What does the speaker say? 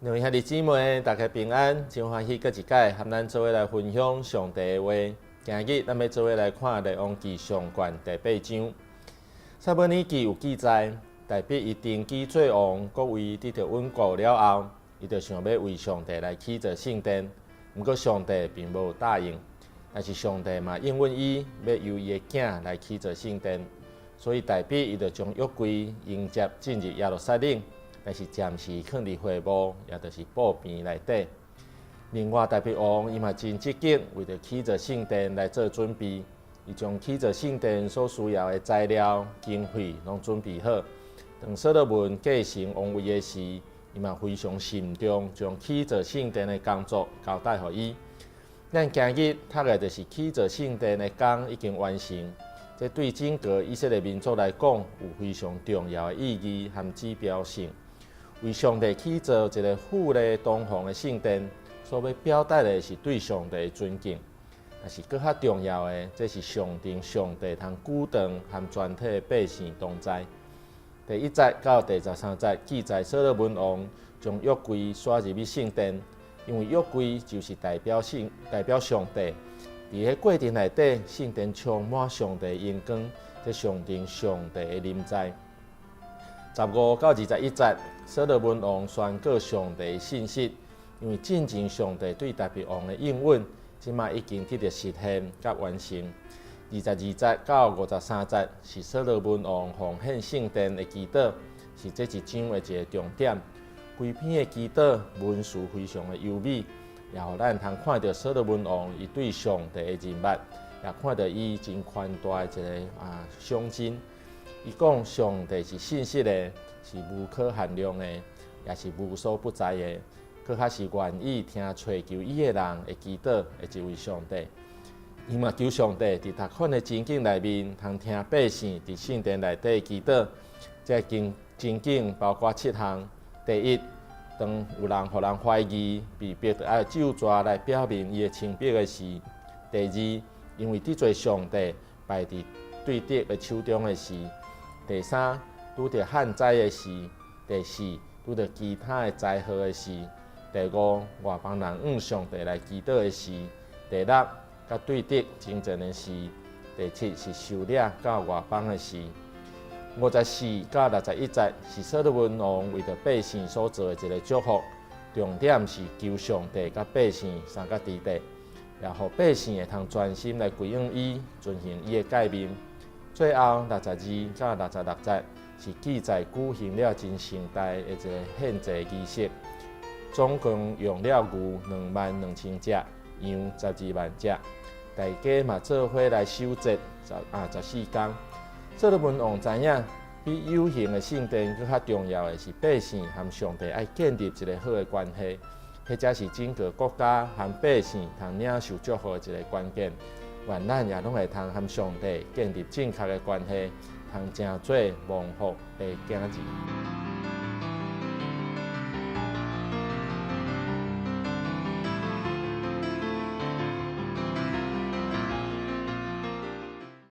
两位兄弟姊妹，大家平安，真欢喜，搁一届和咱做伙来分享上帝的话。今日咱要做伙来看《列王记上卷》第8章。撒母耳记有记载，大卫伊登基做王，国位得到稳固了后，伊就想要为上帝来起造圣殿。不过上帝并无答应，但是上帝嘛应允伊要由伊的囝来起造圣殿，所以大卫伊就将约柜迎接进入耶路撒冷。但是暂时放伫会幕，也就是布边内底。另外，大卫王伊嘛真积极，为着起造圣殿来做准备。伊将起造圣殿所需要的材料、经费拢准备好。当所罗门继承王位的时，伊嘛非常慎重，将起造圣殿的工作交代予伊。咱今日读的就是起造圣殿的工已经完成。这对整个以色列民族来讲，有非常重要的意义和指标性。为上帝起造一个富丽堂皇的圣殿，所要表达的是对上帝的尊敬。但是更较重要的，这是象征上帝通久长和全体的百姓同在。第1节到第13节记载，所罗门王将约柜刷入去圣殿，因为约柜就是代表上帝。伫个过程内底，圣殿充满上帝的荣光，这象征上帝的临在。15到21节，所罗门王宣告上帝的信息，因为进前上帝对大卫王的应允，即卖已经得到实现甲完成。22节到53节是所罗门王奉献圣殿的祈祷，是这一章的一个重点。规篇的祈祷文字非常的优美，也互咱通看到所罗门王伊对上帝的认捌，也看到伊真宽大的一个胸襟。伊讲上帝是信实的，是无可限量的，也是无所不在的，佮较是愿意听找求伊的人的祈祷的一位上帝。伊嘛求上帝伫逐款的情景内面，通听百姓伫圣殿内底的祈祷。这情景包括7项：第一，当有人互人怀疑，被逼着要咒詛来表明伊的清白的时；第二，因为得罪上帝败伫对敌的手中的时；第三，拄着旱灾的时；第四，拄着其他的灾祸的时；第五，外邦人上帝来祈祷的时；第六，甲对敌争战的时；第七是受掠到外邦的时。54到61节是所罗门王为着百姓所做的一个祝福，重点是求上帝甲百姓三角地带，也互百姓会通专心来归应伊，遵行伊的诫命。最后62到66节是记载举行了真盛大的一个献祭仪式，总共用了牛22000只，羊12万只，大家嘛做伙来守节14天。所罗门王知影，比有形的圣殿更较重要的是百姓和上帝爱建立一个好的关系，或者是整个国家和百姓通领受祝福的一个关键。愿咱也拢会通和上帝建立正确的关系，通成做蒙福的子。